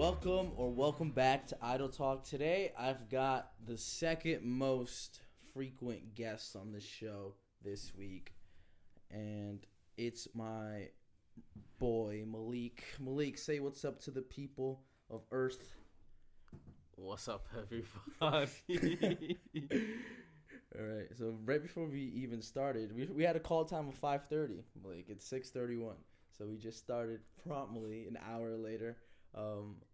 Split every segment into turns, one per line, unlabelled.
Welcome back to Idle Talk. Today, I've got the second most frequent guest on the show this week, and it's my boy Mhaleek. Mhaleek, say what's up to the people of Earth.
What's up, everybody?
All right, so right before we even started, we had a call time of 5:30. Mhaleek, it's 6:31, so we just started promptly an hour later.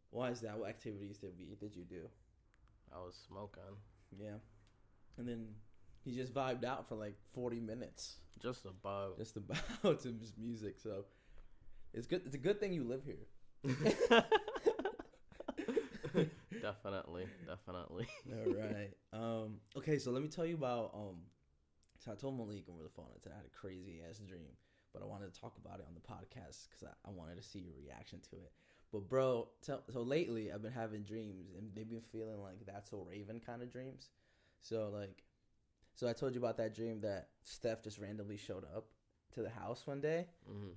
Why is that? What activities did you do?
I was smoking.
Yeah, and then he just vibed out for like 40 minutes.
Just about
to his music. So it's good. It's a good thing you live here.
Definitely.
All right. Okay, so let me tell you about so I told Mhaleek over the phone that I had a crazy ass dream, but I wanted to talk about it on the podcast because I wanted to see your reaction to it. But bro, so lately I've been having dreams, and they've been feeling like That's So Raven kind of dreams. So I told you about that dream that Steph just randomly showed up to the house one day,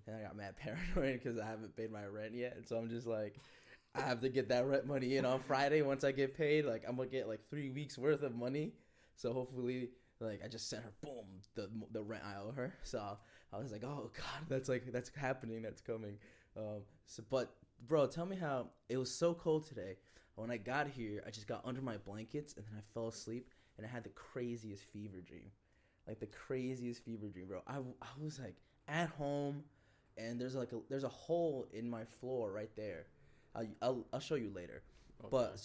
and I got mad paranoid because I haven't paid my rent yet, and so I'm just like, I have to get that rent money in on Friday. Once I get paid, like I'm gonna get like 3 weeks worth of money. So hopefully, like I just sent her the rent I owe her. So I was like, oh god, that's happening, that's coming. But bro, tell me how it was so cold today. When I got here, I just got under my blankets and then I fell asleep and I had the craziest fever dream. Like the craziest fever dream, bro. I was like at home and there's a hole in my floor right there. I'll show you later. Okay.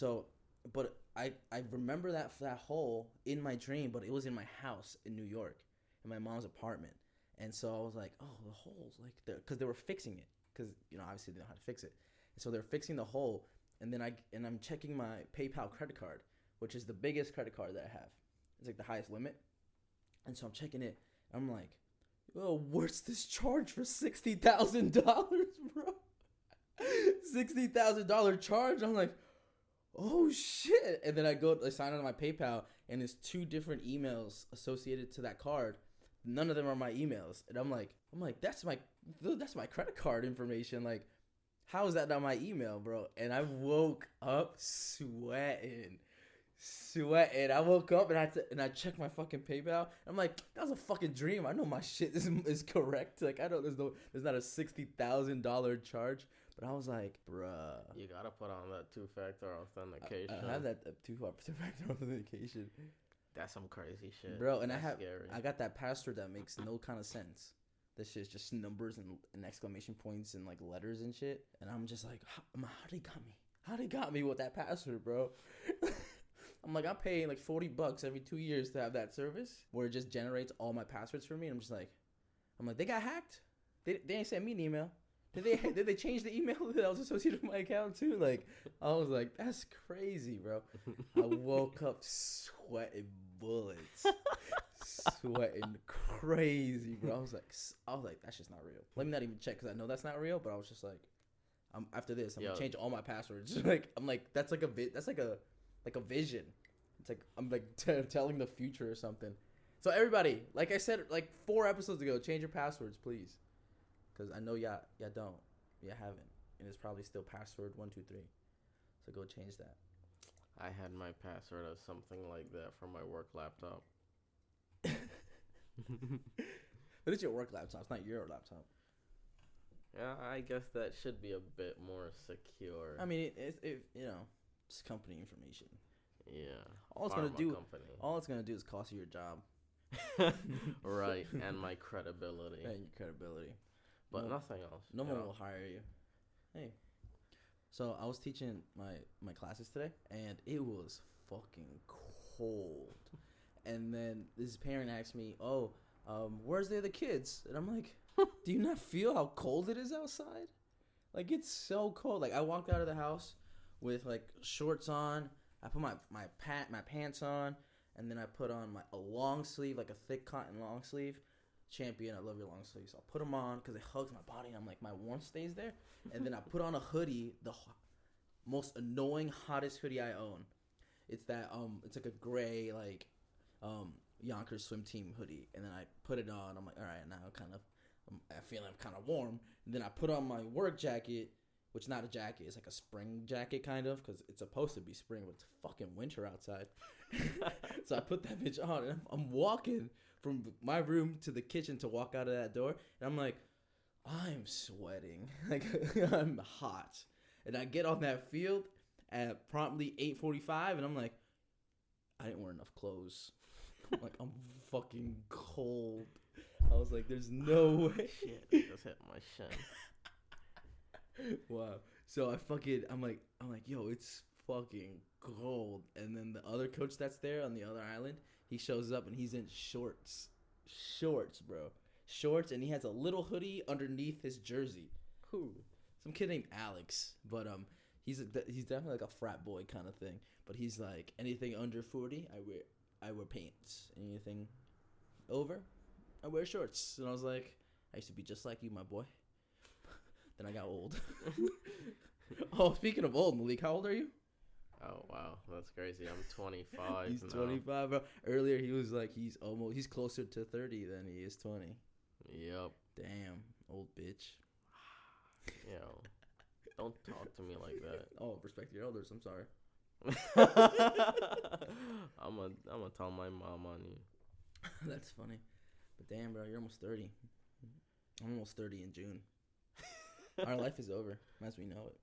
But I remember that hole in my dream, but it was in my house in New York, in my mom's apartment. And so I was like, oh, the hole's like there, because they were fixing it. Because, obviously they know how to fix it. And so they're fixing the hole, and then I'm checking my PayPal credit card, which is the biggest credit card that I have. It's like the highest limit. And so I'm checking it. I'm like, oh, what's this charge for $60,000, bro? $60,000 charge? I'm like, oh shit. And then I sign on my PayPal, and there's 2 different emails associated to that card. None of them are my emails. And I'm like, that's my credit card information. Like, how is that not my email, bro? And I woke up sweating. I woke up and I checked my fucking PayPal. I'm like, that was a fucking dream. I know my shit is correct. Like, I know there's not a $60,000 charge. But I was like, bruh.
You gotta put on that 2-factor authentication.
I have that 2-factor authentication.
That's some crazy shit,
bro. And
scary.
I got that password that makes no kind of sense. This shit's just numbers and exclamation points and like letters and shit. And I'm just like, how they got me with that password, bro? I'm like, I'm paying like $40 every 2 years to have that service where it just generates all my passwords for me. And I'm like, they got hacked. They ain't sent me an email. Did they change the email that was associated with my account too? Like, I was like, that's crazy, bro. I woke up sweating bullets, sweating crazy, bro. I was like, that's just not real. Let me not even check because I know that's not real. But I was just like, after this, I'm gonna change all my passwords. That's like a vision. It's like I'm like telling the future or something. So everybody, like I said, like 4 episodes ago, change your passwords, please. Because I know y'all don't. Y'all haven't. And it's probably still password 123. So go change that.
I had my password as something like that for my work laptop.
But it's your work laptop. It's not your laptop.
Yeah, I guess that should be a bit more secure.
I mean, it's company information.
Yeah.
All it's gonna do is cost you your job.
Right, and my credibility. But nothing else.
No one will hire you. Hey. So I was teaching my classes today, and it was fucking cold. And then this parent asked me, "Oh, where's the other kids?" And I'm like, "Do you not feel how cold it is outside? Like, it's so cold." Like, I walked out of the house with like shorts on. I put my pants on, and then I put on a long sleeve, like a thick cotton long sleeve. Champion, I love your long sleeves. So I'll put them on because it hugs my body, and I'm like, my warmth stays there. And then I put on a hoodie, the most annoying, hottest hoodie I own. It's it's like a gray, like, Yonkers swim team hoodie. And then I put it on. I'm like, all right, now I feel I'm kind of warm. And then I put on my work jacket, which not a jacket. It's like a spring jacket kind of, because it's supposed to be spring, but it's fucking winter outside. So I put that bitch on, and I'm walking from my room to the kitchen to walk out of that door, and I'm like, I'm sweating. Like, I'm hot. And I get on that field at promptly 8:45, and I'm like, I didn't wear enough clothes. I'm like, I'm fucking cold. I was like, there's no way.
Shit, I just hit my shin.
Wow. So I'm like, yo, it's fucking cold. And then the other coach that's there on the other island, he shows up and he's in shorts, bro, shorts, and he has a little hoodie underneath his jersey.
Who?
Some kid named Alex, but he's definitely like a frat boy kind of thing. But he's like, anything under 40, I wear pants. Anything over, I wear shorts. And I was like, I used to be just like you, my boy. Then I got old. Oh, speaking of old, Mhaleek, how old are you?
Oh, wow. That's crazy. I'm 25
He's
now.
25, bro. Earlier, he was like, he's closer to 30 than he is 20.
Yep.
Damn, old bitch.
Yo, don't talk to me like that.
Oh, respect your elders. I'm sorry.
I'm gonna tell my mom on you.
That's funny. But damn, bro, you're almost 30. I'm almost 30 in June. Our life is over as we know it.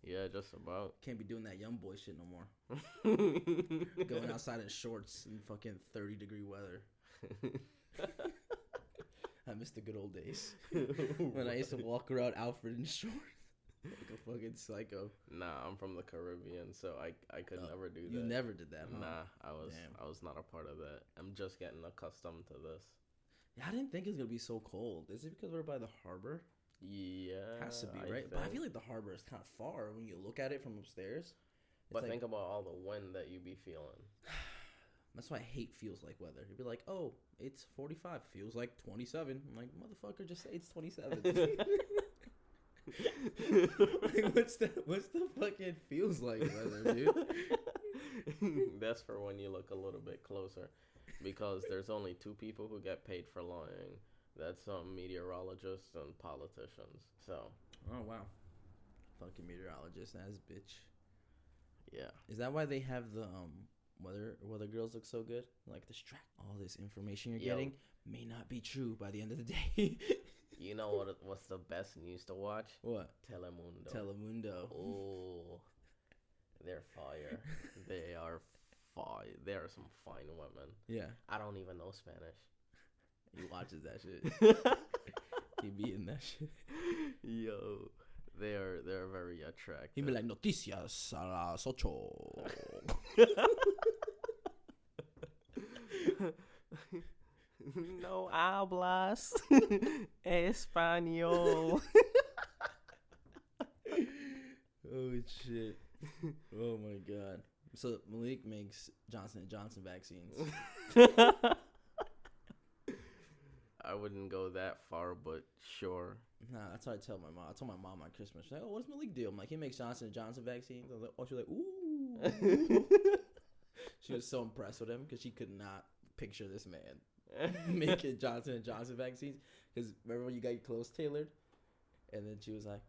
Yeah, just about.
Can't be doing that young boy shit no more. Going outside in shorts in fucking 30-degree weather. I miss the good old days when I used to walk around Alfred in shorts like a fucking psycho.
Nah, I'm from the Caribbean, so I could never do that.
You never did that, huh?
Nah, I was not a part of that. I'm just getting accustomed to this.
Yeah, I didn't think it was gonna be so cold. Is it because we're by the harbor?
Yeah,
Has to be, right? But I feel like the harbor is kind of far when you look at it from upstairs.
But think about all the wind that you be feeling.
That's why I hate feels like weather. You'd be like, oh, it's 45. Feels like 27. I'm like, motherfucker, just say it's 27. Like, what's the fucking feels like weather, dude?
That's for when you look a little bit closer. Because there's only two people who get paid for lying. That's meteorologists and politicians. So.
Oh, wow. Fucking meteorologist ass bitch.
Yeah.
Is that why they have the weather girls look so good? Like, all this information you're getting may not be true by the end of the day.
You know what's the best news to watch?
What?
Telemundo. Oh, they're fire. They are fire. They are some fine women.
Yeah.
I don't even know Spanish.
He watches that shit. He be in that shit.
Yo, they're very attractive.
He be like, noticias a las 8.
No hablas español.
Oh shit. Oh my god. So Mhaleek makes Johnson & Johnson vaccines.
I wouldn't go that far, but sure.
Nah, that's how I tell my mom. I told my mom on Christmas. She's like, oh, what does Mhaleek do? I'm like, he makes Johnson & Johnson vaccines. I was like, oh, she's like, ooh. She was so impressed with him because she could not picture this man making Johnson & Johnson vaccines. Because remember when you got your clothes tailored? And then she was like,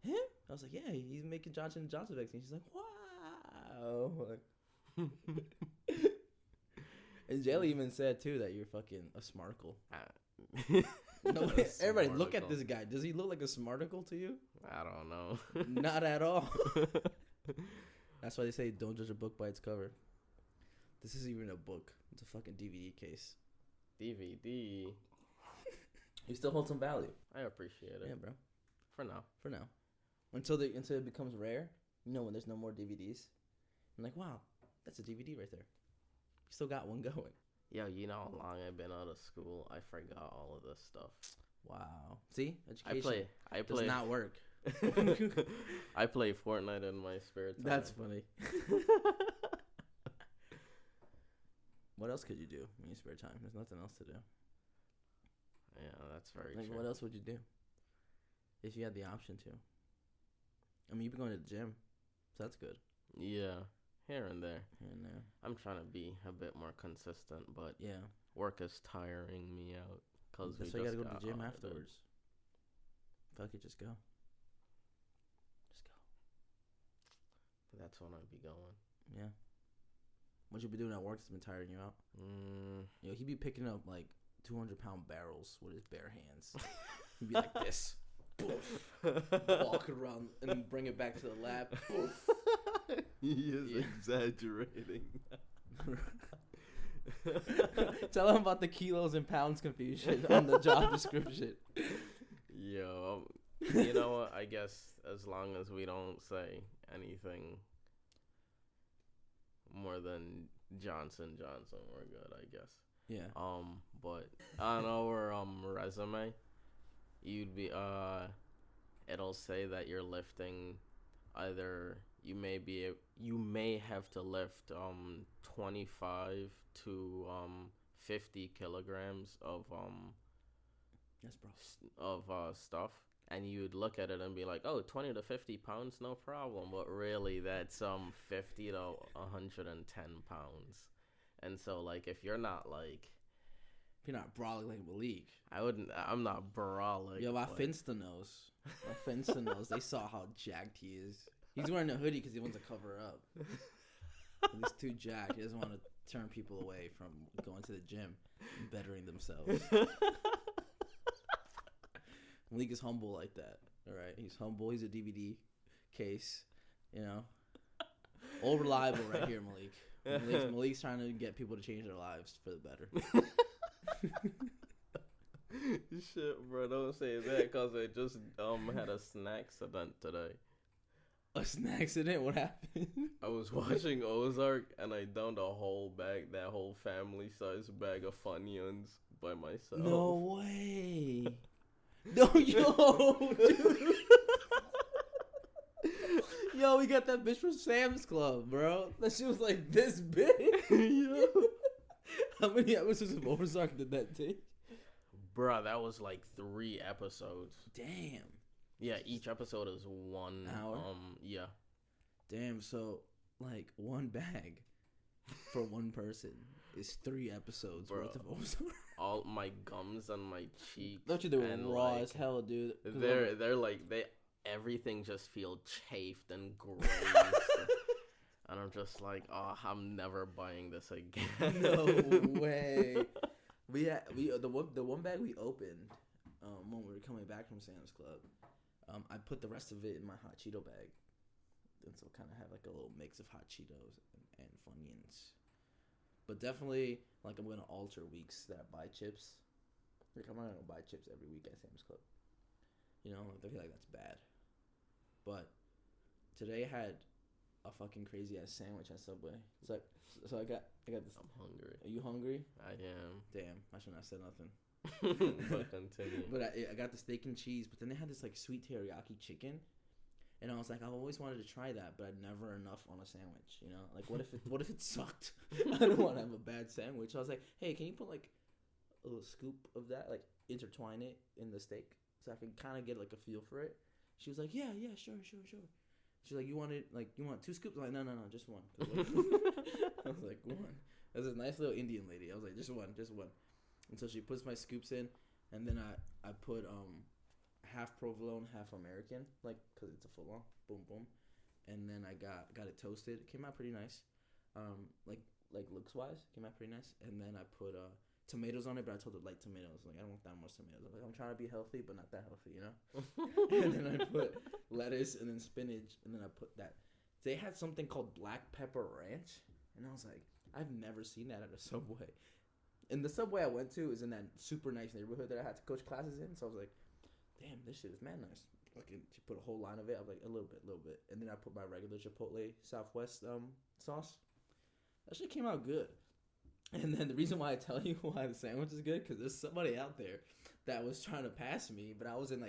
him? I was like, yeah, he's making Johnson & Johnson vaccines. She's like, wow. Like, and Jelly even said, too, that you're fucking a smarkle. Everybody, look at this guy. Does he look like a smarticle to you?
I don't know.
Not at all. That's why they say don't judge a book by its cover. This isn't even a book. It's a fucking DVD case.
DVD.
You still hold some value.
I appreciate it.
Yeah, bro.
For now.
Until it becomes rare. You know, when there's no more DVDs. I'm like, wow, that's a DVD right there. You still got one going.
Yo, you know how long I've been out of school? I forgot all of this stuff.
Wow. See? Education
I play.
does not work.
I play Fortnite in my spare time.
That's funny. What else could you do in your spare time? There's nothing else to do.
Yeah, that's very
true. What else would you do if you had the option to? I mean, you've been going to the gym, so that's good.
Yeah, here and there.
Here and there.
I'm trying to be a bit more consistent, but
yeah,
work is tiring me out.
That's why you gotta go to the gym afterwards. Fuck it, just go.
That's when I'd be going.
Yeah. What you been doing at work that's been tiring you out? Yo, he be picking up like 200-pound barrels with his bare hands. He'd be like this. Walk around and bring it back to the lab.
He is exaggerating.
Tell him about the kilos and pounds confusion on the job description.
Yo, you know what? I guess as long as we don't say anything more than Johnson, we're good, I guess.
Yeah.
But on our resume, you'd be it'll say that you're lifting either you may have to lift 25 to 50 kilograms of
yes, bro.
Stuff, and you'd look at it and be like, oh, 20 to 50 pounds, no problem, but really that's 50 to 110 pounds. And so like if you're not
brawling like Mhaleek.
I'm not brawling.
Yo, my Finsta knows. They saw how jacked he is. He's wearing a hoodie because he wants to cover up. He's too jacked. He doesn't want to turn people away from going to the gym and bettering themselves. Mhaleek is humble like that. All right, he's humble. He's a DVD case. You know, all reliable right here, Mhaleek. Mhaleek's trying to get people to change their lives for the better.
Shit, bro, don't say that because I just had a snack accident today.
A snack accident? What happened?
I was watching Ozark and I downed a whole bag, that whole family size bag of Funyuns by myself.
No way. No, yo, dude. Yo, we got that bitch from Sam's Club, bro. That shit was like this big. Yo. How many episodes of Ozark did that take?
Bruh, that was like 3 episodes.
Damn.
Yeah, each episode is 1
hour.
Yeah.
Damn, so like one bag for one person is 3 episodes worth of Ozark.
All my gums and my cheeks.
Don't you do it raw as hell, dude?
They're like everything just feel chafed and grazed. And I'm just like, oh, I'm never buying this again.
No way. The one bag we opened when we were coming back from Sam's Club, I put the rest of it in my hot Cheeto bag, and so kind of have like a little mix of hot Cheetos and Funyuns. But definitely, like, I'm gonna alter weeks that I buy chips. Like, I'm not gonna buy chips every week at Sam's Club. You know, I feel like that's bad. But today I had a fucking crazy ass sandwich at Subway. So I got this.
I'm hungry.
Are you hungry?
I am.
Damn, I shouldn't have said nothing.
But continue.
But I got the steak and cheese. But then they had this like sweet teriyaki chicken, and I was like, I've always wanted to try that, but never enough on a sandwich. You know, like what if it sucked? I don't want to have a bad sandwich. So I was like, hey, can you put like a little scoop of that, like intertwine it in the steak, so I can kind of get like a feel for it? She was like, yeah, sure. She's like, you want 2 scoops? I'm like, no, just one. I was like, one. That's a nice little Indian lady. I was like, just one. And so she puts my scoops in, and then I put half provolone, half American, like, cause it's a full on, boom, and then I got it toasted. It came out pretty nice, like looks wise, came out pretty nice. And then I put tomatoes on it, but I told her light tomatoes. Like, I don't want that much tomatoes. I was like, I'm trying to be healthy, but not that healthy, you know. And then I put lettuce and then spinach, and then I put that. They had something called black pepper ranch, and I was like, I've never seen that at a Subway. And the Subway I went to is in that super nice neighborhood that I had to coach classes in. So I was like, damn, this shit is mad nice. Fucking, she put a whole line of it. I was like, a little bit. And then I put my regular Chipotle Southwest sauce. That shit came out good. And then the reason why I tell you why the sandwich is good, because there's somebody out there that was trying to pass me, but I was in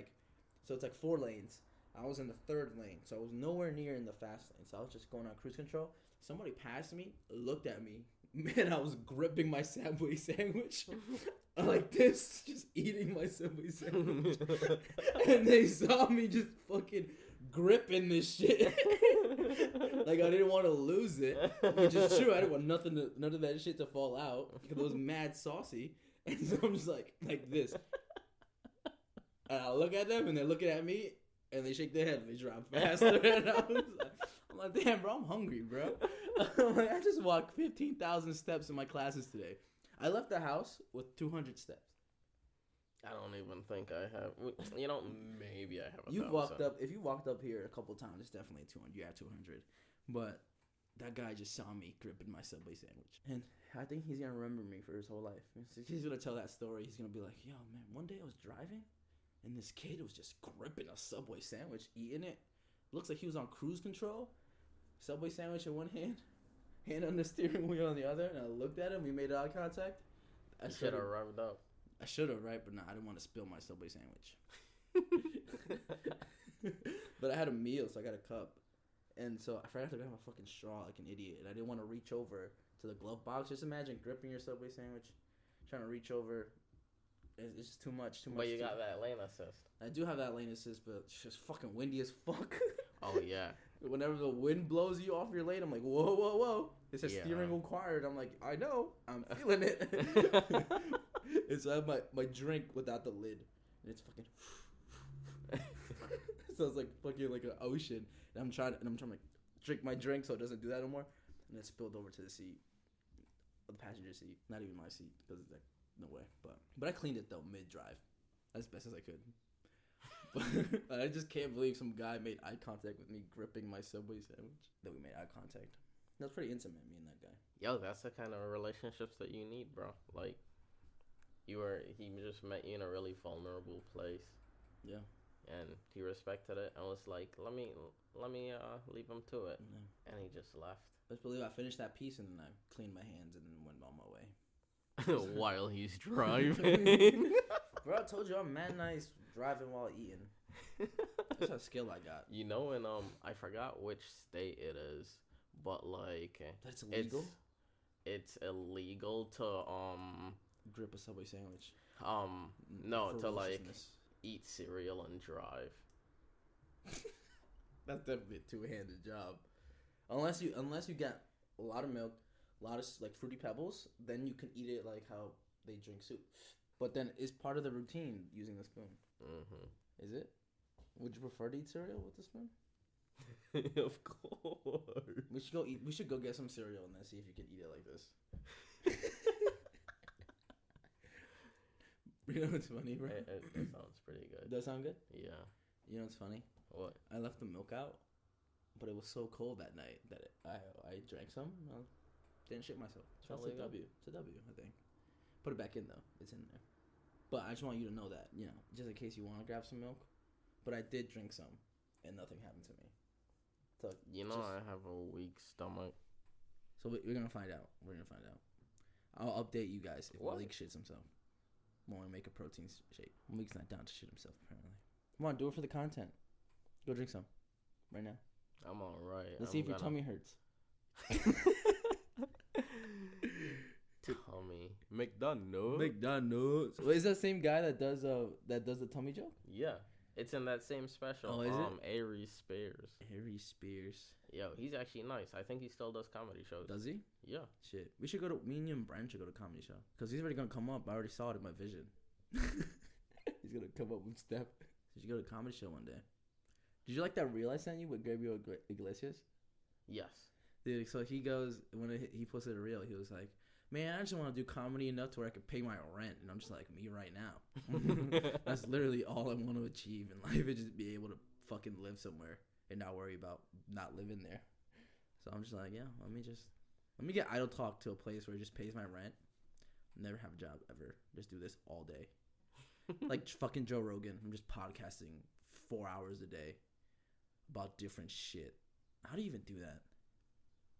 so it's like 4 lanes. I was in the 3rd lane, so I was nowhere near in the fast lane. So I was just going on cruise control. Somebody passed me, looked at me. Man, I was gripping my Subway sandwich like this, just eating my Subway sandwich. And they saw me just fucking gripping this shit. Like, I didn't want to lose it, which is true. I didn't want none of that shit to fall out because it was mad saucy. And so I'm just like this. And I look at them, and they're looking at me, and they shake their head, and they drop faster. And I'm I'm like, damn, bro, I'm hungry, bro. I'm like, I just walked 15,000 steps in my classes today. I left the house with 200 steps.
I don't even think I have. You know, maybe I have.
You've walked up. If you walked up here a couple times, it's definitely 200. You have 200. But that guy just saw me gripping my Subway sandwich, and I think he's gonna remember me for his whole life. He's gonna tell that story. He's gonna be like, "Yo, man, one day I was driving, and this kid was just gripping a Subway sandwich, eating it. Looks like he was on cruise control. Subway sandwich in one hand on the steering wheel on the other, and I looked at him. We made eye contact.
I should have revved up.
I should have, right? But nah, I didn't want to spill my Subway sandwich. But I had a meal, so I got a cup. And so I forgot to grab my fucking straw like an idiot. And I didn't want to reach over to the glove box. Just imagine gripping your Subway sandwich, trying to reach over. It's just too much.
But you got that lane assist.
I do have that lane assist, but it's just fucking windy as fuck.
Oh, yeah.
Whenever the wind blows you off your lane, I'm like, whoa, whoa, whoa. It says steering required. I'm like, I know. I'm feeling it. And so I have my drink without the lid. And it's fucking... So it's like fucking like an ocean. And I'm trying to like drink my drink so it doesn't do that anymore. And it spilled over to the seat. The passenger seat. Not even my seat. Because it's like, no way. But I cleaned it though, mid-drive. As best as I could. But I just can't believe some guy made eye contact with me gripping my Subway sandwich. That we made eye contact. That was pretty intimate, me and that guy.
Yo, that's the kind of relationships that you need, bro. Like, he just met you in a really vulnerable place. Yeah. And he respected it and was like, let me leave him to it. Yeah. And he just left.
Let's believe I finished that piece and then I cleaned my hands and then went on my way.
While he's driving.
Bro, I told you I'm mad nice driving while eating. That's a skill I got.
You know, and I forgot which state it is, but like
that's illegal.
It's illegal to
grip a Subway sandwich.
No, to like eat cereal and drive.
That's definitely a two-handed job. Unless you get a lot of milk, a lot of like Fruity Pebbles, then you can eat it like how they drink soup. But then it's part of the routine using the spoon. Mm-hmm. Is it? Would you prefer to eat cereal with the spoon?
Of course.
We should go get some cereal and then see if you can eat it like this. You know what's funny, bro?
It sounds pretty good.
Does that sound good?
Yeah.
You know what's funny?
What?
I left the milk out, but it was so cold that night that I drank some. Didn't shit myself. So it's a W. It's a W, I think. Put it back in, though. It's in there. But I just want you to know that, you know, just in case you want to grab some milk. But I did drink some, and nothing happened to me. So
I have a weak stomach.
So we're going to find out. I'll update you guys if Mhaleek shits himself. Want to make a protein shake. Mhaleek's not down to shit himself, apparently. Come on, do it for the content. Go drink some. Right now.
I'm all right.
Let's see if your tummy hurts.
Tummy. McDonald's.
Well, is that the same guy that does the tummy joke?
Yeah. It's in that same special.
Oh, is it?
Aries Spears. Yo, he's actually nice. I think he still does comedy shows.
Does he?
Yeah.
Shit. We should go to... Me and you and Brent should go to a comedy show. Because he's already going to come up. I already saw it in my vision. He's going to come up with stuff. We should go to a comedy show one day. Did you like that reel I sent you with Gabriel Iglesias?
Yes.
Dude, so he goes... He posted a reel, he was like... Man, I just want to do comedy enough to where I could pay my rent. And I'm just like, me right now. That's literally all I want to achieve in life, is just be able to fucking live somewhere and not worry about not living there. So I'm just like, yeah, let me get Idle Talk to a place where it just pays my rent. Never have a job ever. Just do this all day. Like fucking Joe Rogan. I'm just podcasting 4 hours a day about different shit. How do you even do that?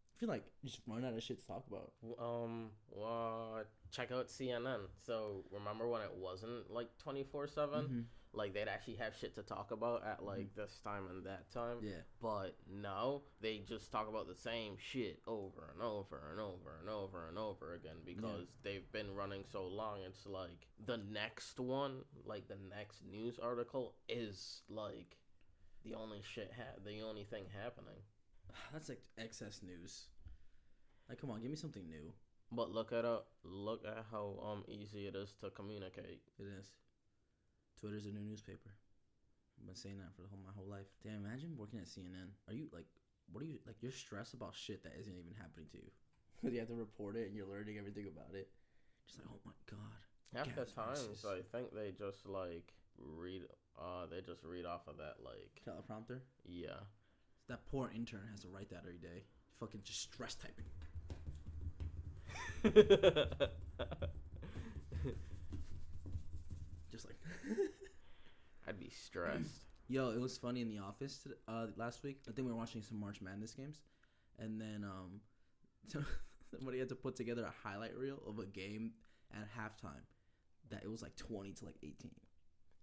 I feel like you just run out of shit to talk about.
Check out CNN. So remember when it wasn't like 24/7? Mm-hmm. Like they'd actually have shit to talk about at like this time and that time. Yeah. But now they just talk about the same shit over and over and over and over and over again because they've been running so long. It's like the next one, like the next news article is like the only thing happening.
That's like excess news. Like, come on, give me something new.
But look at how easy it is to communicate.
It is. Twitter's a new newspaper. I've been saying that for my whole life. Damn, imagine working at CNN. Are you like what do you like? You're stressed about shit that isn't even happening to you because you have to report it and you're learning everything about it. Just like, oh my god.
Half the times, I think they just like read. They just read off of that like
teleprompter.
Yeah.
That poor intern has to write that every day. Fucking just stress typing. Just like.
I'd be stressed.
Yo, it was funny in the office last week. I think we were watching some March Madness games, and then somebody had to put together a highlight reel of a game at halftime that it was like 20 to like 18. I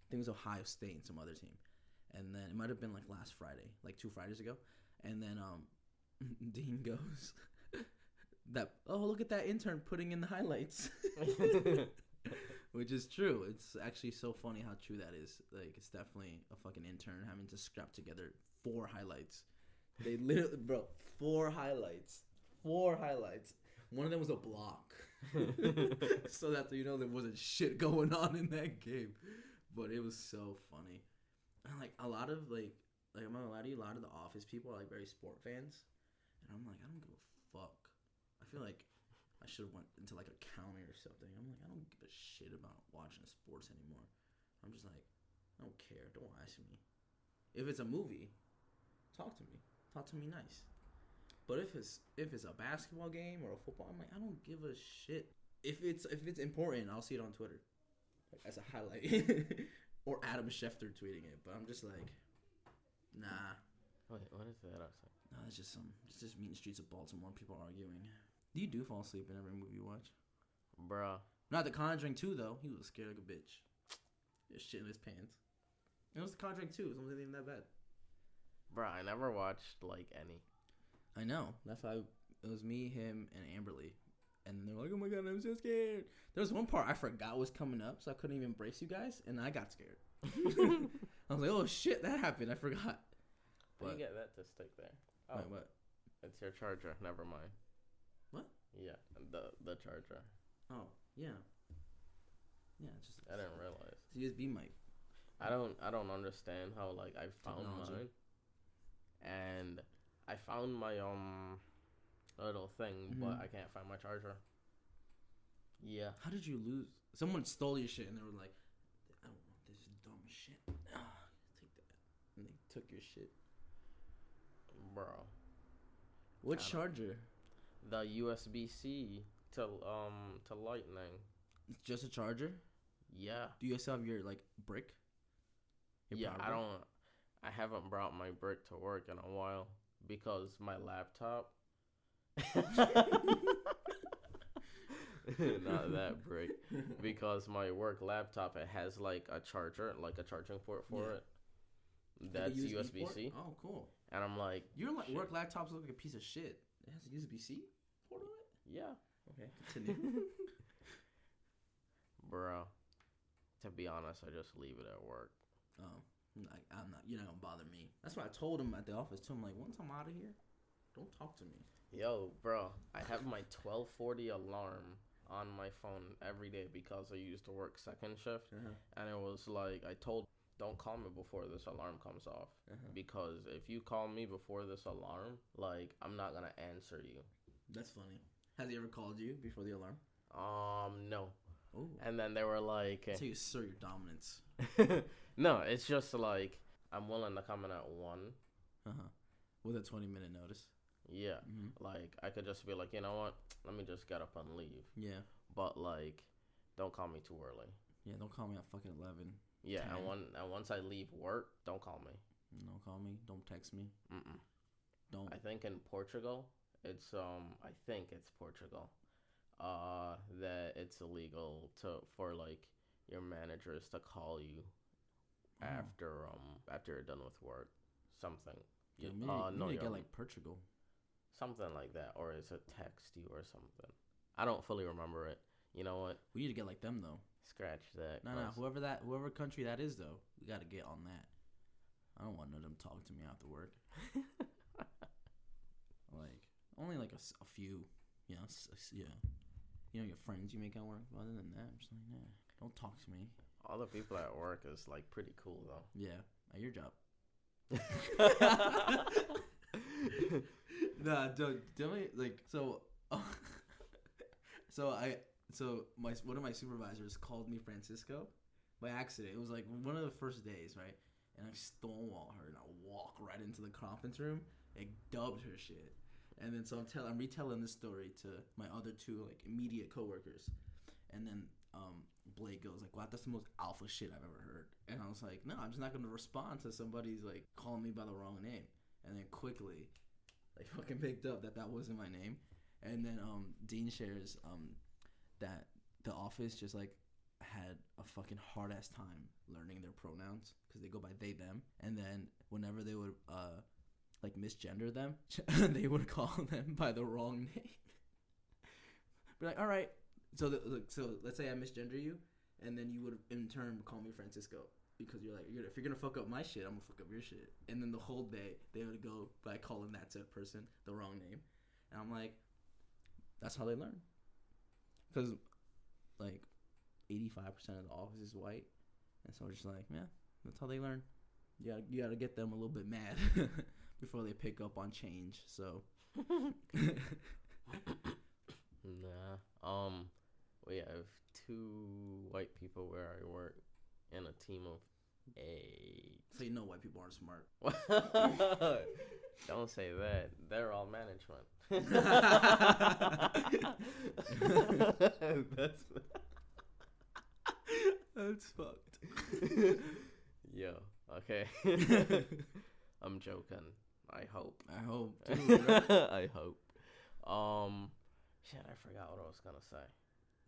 think it was Ohio State and some other team, and then it might have been like last Friday, like 2 Fridays ago, and then Dean goes, look at that intern putting in the highlights. Which is true. It's actually so funny how true that is. Like, it's definitely a fucking intern having to scrap together 4 highlights. They literally, bro, 4 highlights. 4 highlights. One of them was a block. So that you know there wasn't shit going on in that game. But it was so funny. And like a lot of like I'm not gonna lie to you, a lot of the office people are like very sport fans. And I'm like, I don't give a fuck. I feel like I should have went into like accounting or something. I'm like, I don't give a shit about watching sports anymore. I'm just like, I don't care. Don't ask me. If it's a movie, talk to me. Talk to me nice. But if it's a basketball game or a football, I'm like, I don't give a shit. If it's important, I'll see it on Twitter, like, as a highlight, or Adam Schefter tweeting it. But I'm just like, nah.
Wait, what is that outside?
No, it's just meeting streets of Baltimore. People arguing. Do you fall asleep in every movie you watch?
Bruh.
Not The Conjuring 2, though. He was scared like a bitch. Just shit in his pants. It was The Conjuring 2. It wasn't even that bad.
Bruh, I never watched, like, any.
I know. That's why it was me, him, and Amberly. And they were like, oh my god, I'm so scared. There was one part I forgot was coming up, so I couldn't even brace you guys, and I got scared. I was like, oh shit, that happened. I forgot.
How do you get that to stick there?
Oh. Wait, what?
It's your charger. Never mind.
What?
Yeah, the charger.
Oh, yeah. Yeah, it's just.
I didn't realize.
It's a USB mic.
I don't understand how like I found
Technology.
mine, and I found my little thing, but I can't find my charger. Yeah.
How did you lose? Someone stole your shit, and they were like, I don't want this dumb shit. Take that, and they took your shit,
bro.
What charger?
The USB-C to Lightning.
It's just a charger?
Yeah.
Do you still have your like brick?
Your I haven't brought my brick to work in a while because my laptop. Not that brick. Because my work laptop, it has like a charger, like a charging port for it. That's
like
USB-C.
Oh, cool.
And I'm like,
your work laptops look like a piece of shit. It has a USB-C port on it?
Yeah.
Okay, continue.
Bro, to be honest, I just leave it at work.
Oh, I'm not. You're not gonna bother me. That's what I told him at the office too. I'm like, once I'm out of here, don't talk to me.
Yo, bro, I have my 12:40 alarm on my phone every day because I used to work second shift, and it was like I told, don't call me before this alarm comes off because if you call me before this alarm, like I'm not gonna answer you.
That's funny. Has he ever called you before the alarm?
No.
Ooh.
And then they were like,
so you assert your dominance.
No, it's just like I'm willing to come in at 1.
With a 20-minute notice.
Yeah. Like I could just be like, you know what? Let me just get up and leave.
Yeah.
But like, don't call me too early.
Yeah, don't call me at fucking 11.
Yeah, and once I leave work, don't call me.
Don't call me. Don't text me. Don't.
I think in Portugal, it's I think it's Portugal, that it's illegal for like your managers to call you after you're done with work. Something.
Yeah, maybe get like Portugal.
Something like that, or it's a text you or something. I don't fully remember it. You know what?
We need to get like them though.
Scratch that.
No, whoever country that is though, we got to get on that. I don't want none of them talking to me after work. Like only like a few, you know, you know your friends you make at work. Other than that, I'm just like, nah, don't talk to me.
All the people at work is like pretty cool though.
Yeah, at your job. Nah, don't me like so. So one of my supervisors called me Francisco by accident. It was like one of the first days, right? And I stonewall her and I walk right into the conference room and dubbed her shit. And then so I'm retelling this story to my other two like immediate coworkers, and then Blake goes like, "Wow, that's the most alpha shit I've ever heard." And I was like, "No, I'm just not gonna respond to somebody's like calling me by the wrong name." And then quickly, like fucking picked up that wasn't my name. And then Dean shares that the office just like had a fucking hard ass time learning their pronouns because they go by they them, and then whenever they would like misgender them, they would call them by the wrong name. Be like, all right, so let's say I misgender you, and then you would in turn call me Francisco because you're like, if you're gonna fuck up my shit, I'm gonna fuck up your shit. And then the whole day they would go by calling that said person the wrong name, and I'm like, that's how they learn, because like 85% of the office is white, and so we're just like, yeah, that's how they learn. You gotta get them a little bit mad before they pick up on change. So
nah. We have 2 white people where I work in a team of 8.
So you know white people aren't smart.
Don't say that. They're all management.
That's fucked.
Yo, okay. I'm joking. I hope too, right? I hope. Shit, I forgot what I was gonna say.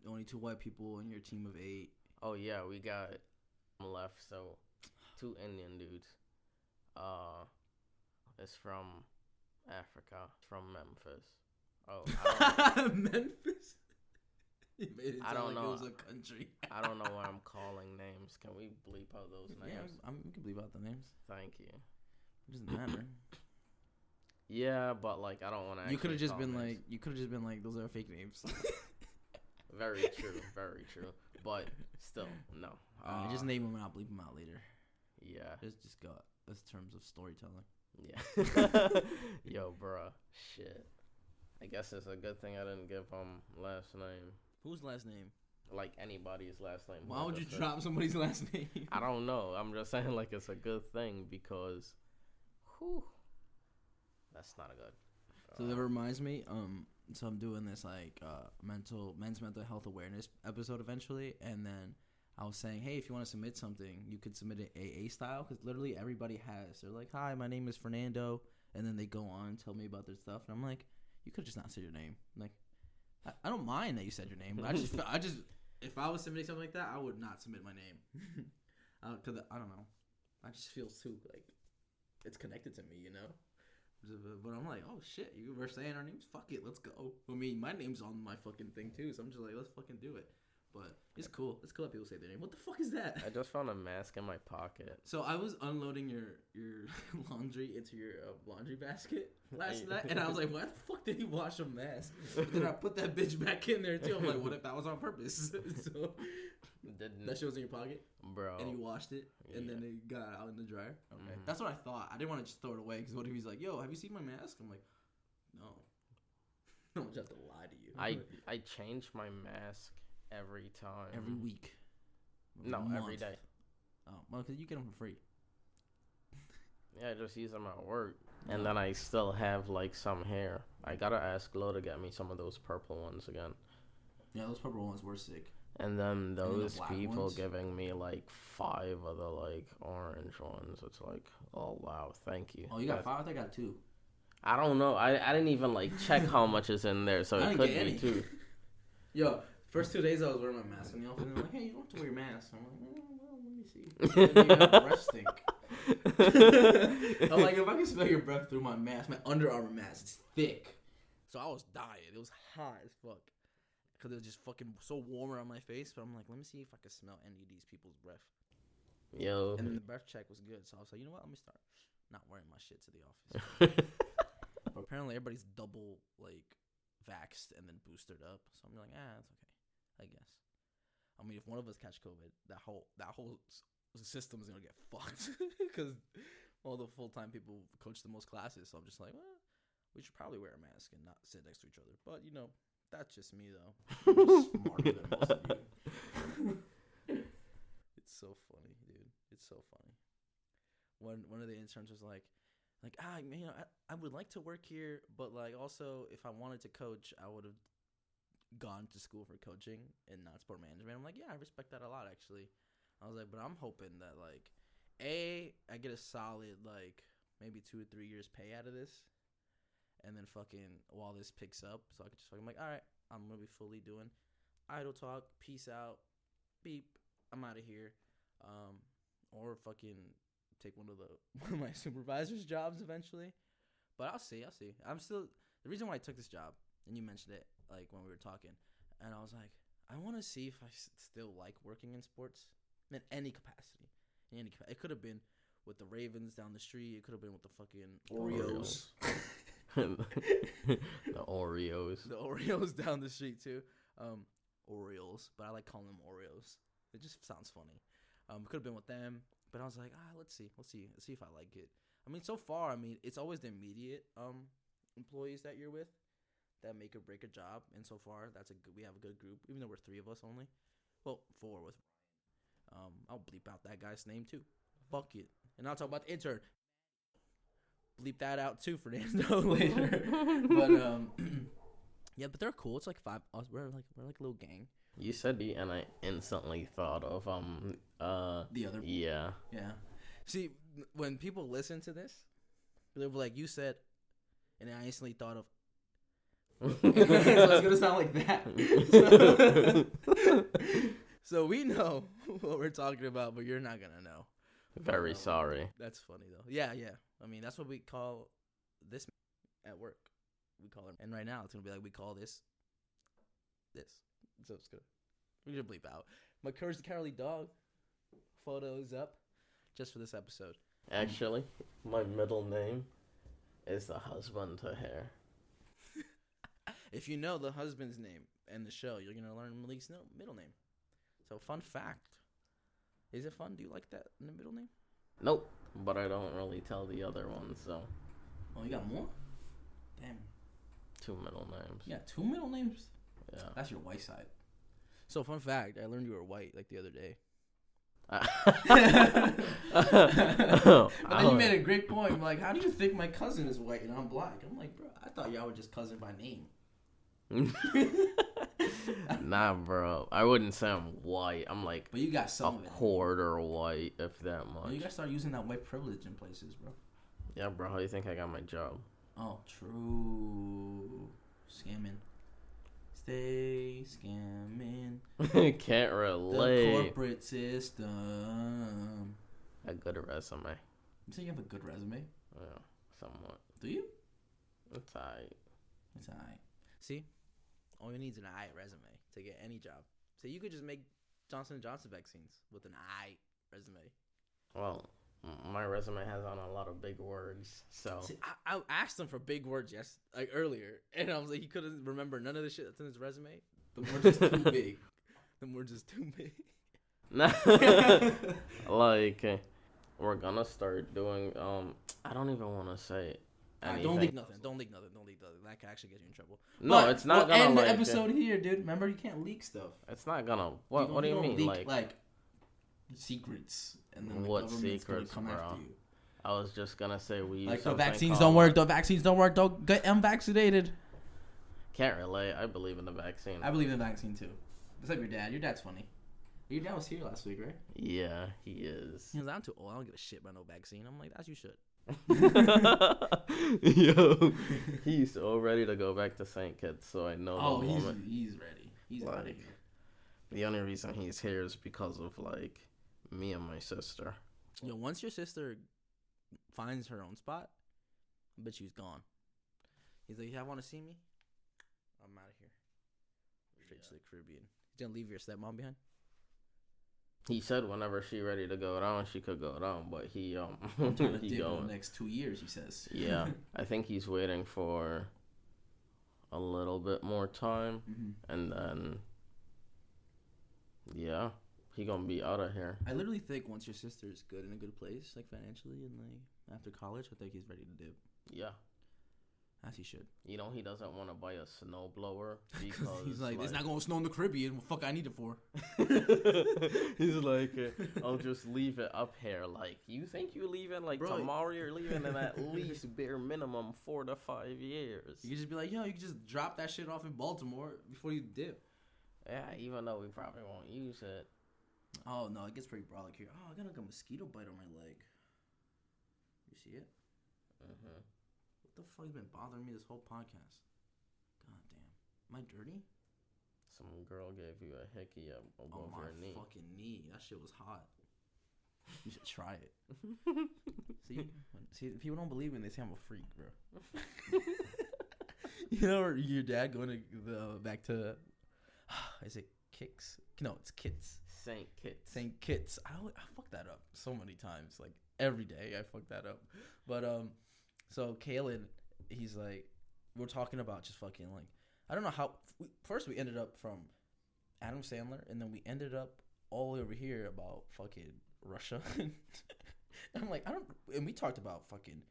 Only 2 white people in your team of 8.
Oh yeah, we got left. So 2 Indian dudes. It's from Africa. It's from Memphis. Oh, I don't
Memphis. You made it
I
sound
don't
like
know.
it was a country.
I don't know why I'm calling names. Can we bleep out those names?
Yeah, we can bleep out the names.
Thank you.
It doesn't matter.
Yeah, but like I don't want to.
You could have just been names. like, those are fake names.
Very true, very true. But still, no.
Just name them and I'll bleep them out later.
Yeah.
Just go as terms of storytelling.
Yeah. Yo, bruh. Shit. I guess it's a good thing I didn't give last name.
Whose last name?
Like anybody's last name.
Why would you drop somebody's last name?
I don't know. I'm just saying like it's a good thing because, whew, that's not a good.
So that reminds me. So I'm doing this like men's mental health awareness episode eventually, and then I was saying, hey, if you want to submit something, you could submit it AA style because literally everybody has. They're like, hi, my name is Fernando, and then they go on and tell me about their stuff, and I'm like, you could just not say your name. I'm like, I don't mind that you said your name, but I just if I was submitting something like that, I would not submit my name because I don't know, I just feel too like it's connected to me, you know. But I'm like, oh shit, you were saying our names, fuck it, let's go. I mean, my name's on my fucking thing too, so I'm just like, let's fucking do it. But it's cool. It's cool that people say their name. What the fuck is that?
I just found a mask in my pocket.
So I was unloading your laundry into your laundry basket last night, and I was like, why the fuck did he wash a mask? But then I put that bitch back in there too. I'm like, what if that was on purpose? So that shit was in your pocket,
bro.
And you washed it, and then it got out in the dryer. Okay, that's what I thought. I didn't want to just throw it away because what if he's like, yo, have you seen my mask? I'm like, no. I don't just have to lie to you.
I change my mask every time.
Every week.
No, every day.
Oh, well, because you get them for free.
Yeah, I just use them at work. And then I still have, like, some hair. I gotta ask Lo to get me some of those purple ones again.
Yeah, those purple ones were sick.
And then those people
ones?
giving me, like, 5 of the, like, orange ones. It's like, oh, wow, thank you.
Oh, you got 5? I think I got 2.
I don't know. I didn't even, like, check how much is in there, so it could be 2.
Yo. First 2 days I was wearing my mask in the office, and they're like, hey, you don't have to wear your mask. I'm like, well, let me see. You have breath stink. I'm like, if I can smell your breath through my mask, my Under Armour mask, it's thick. So I was dying. It was hot as fuck. Because it was just fucking so warm around my face. But I'm like, let me see if I can smell any of these people's breath.
Yo.
And then the breath check was good. So I was like, you know what? Let me start not wearing my shit to the office. But apparently everybody's double, like, vaxxed and then boosted up. So I'm like, it's okay. I guess. I mean, if one of us catch COVID, that whole system is gonna get fucked because all the full-time people coach the most classes. So I'm just like, well, we should probably wear a mask and not sit next to each other. But that's just me though. I'm smarter than most of you. It's so funny, dude. It's so funny. One of the interns was like, I would like to work here, but like also if I wanted to coach, I would have gone to school for coaching and not sport management. I'm like, yeah, I respect that a lot actually. I was like, but I'm hoping that like, I get a solid like maybe 2 or 3 years pay out of this, and then fucking while this picks up, so I could just fucking like, all right, I'm gonna be fully doing idle talk, peace out, beep, I'm out of here, or fucking take one of my supervisor's jobs eventually. But I'll see. I'm still the reason why I took this job, and you mentioned it like when we were talking, and I was like, I want to see if I still like working in sports in any capacity. It could have been with the Ravens down the street. It could have been with the fucking Oreos.
The Oreos.
The Oreos down the street too. Orioles, but I like calling them Oreos. It just sounds funny. It could have been with them, but I was like, let's see if I like it. I mean, so far, it's always the immediate employees that you're with that make or break a job, and so far we have a good group, even though we're 3 of us only. Well, 4 with. I'll bleep out that guy's name too. Fuck it, and I'll talk about the intern. Bleep that out too, Fernando, later. But yeah, but they're cool. It's like 5 us. We're like a little gang.
You said and I instantly thought of
the other.
Yeah.
See, when people listen to this, they'll be like, "You said," and I instantly thought of. So it's gonna sound like that. So we know what we're talking about, but you're not gonna know.
Very sorry.
That's funny though. Yeah. I mean, that's what we call this at work. We call it, and right now it's gonna be like we call this. So it's good. We're gonna bleep out my Courage the Cowardly Dog photo is up just for this episode.
Actually, my middle name is the husband to hair.
If you know the husband's name and the show, you're gonna learn Mhaleek's middle name. So, fun fact. Is it fun? Do you like that in the middle name?
Nope. But I don't really tell the other ones, so.
Oh, you got more? Damn.
2 middle names.
Yeah, 2 middle names?
Yeah.
That's your white side. So, fun fact. I learned you were white, like, the other day. But then you made a great point. I'm like, how do you think my cousin is white and I'm black? I'm like, bro, I thought y'all were just cousin by name.
Nah, bro. I wouldn't say I'm white. I'm like,
but you got some
a quarter white, if that much.
Well, you gotta start using that white privilege in places, bro.
Yeah, bro. How do you think I got my job?
Oh, true. Scamming. Stay scamming.
Can't relate.
The corporate system.
A good resume.
You say you have a good resume?
Yeah, somewhat.
Do you?
It's alright.
It's alright. See? All you need is an I resume to get any job. So you could just make Johnson & Johnson vaccines with an I resume.
Well, my resume has on a lot of big words, so.
See, I asked him for big words earlier, and I was like, he couldn't remember none of the shit that's in his resume. The words just too big. The words just too big.
Like, we're gonna start doing, I don't even want to say it.
Don't leak nothing. That can actually get you in trouble.
No, but it's not gonna
end the episode here, dude. Remember, you can't leak stuff.
It's not gonna. What do you mean?
Leak, like secrets, and then
what
the
secrets,
come
bro?
after you.
I was just gonna say we
like the vaccines don't work. The vaccines don't work. Don't get unvaccinated.
Can't relate. I believe in the vaccine.
I believe in the vaccine too. Except your dad. Your dad's funny. Your dad was here last week, right?
Yeah, he is.
He was like, I'm too old. I don't give a shit about no vaccine. I'm like, as you should.
Yo, he's so ready to go back to St. Kitts, so I know.
Oh, he's ready. He's
like,
out of here.
The only reason he's here is because of like me and my sister.
Yo, once your sister finds her own spot, I bet she's gone. He's like, "You want to see me? I'm out of here. Straight to the Caribbean." You gonna leave your stepmom behind?
He said whenever she ready to go down, she could go down, but he
I'm trying to dip in the next 2 years, he says.
Yeah, I think he's waiting for a little bit more time, and then yeah, he gonna be out of here.
I literally think once your sister is good in a good place, like financially, and like after college, I think he's ready to dip.
Yeah,
As he should.
You know, he doesn't want to buy a snowblower because
he's like, it's not going to snow in the Caribbean. What the fuck I need it for?
He's like, I'll just leave it up here. Like, you think you leaving like tomorrow? You're leaving in at least bare minimum 4 to 5 years.
You could just be like, yo, you can just drop that shit off in Baltimore before you dip.
Yeah, even though we probably won't use it.
Oh no, it gets pretty brolic here. Oh, I got like a mosquito bite on my leg. You see it?
Mm-hmm.
What the fuck has been bothering me this whole podcast? God damn. Am I dirty?
Some girl gave you a hickey above your knee.
Oh, my fucking knee. That shit was hot. You should try it. See, if people don't believe me, they say I'm a freak, bro. You know, your dad going to back to, is it Kicks? No, it's Kits.
St. Kitts.
St. Kitts. I fuck that up so many times. Like, every day I fuck that up. But, so Kalen, he's like, we're talking about just fucking like, I don't know how. First we ended up from Adam Sandler, and then we ended up all the way over here about fucking Russia. And I'm like, and we talked about fucking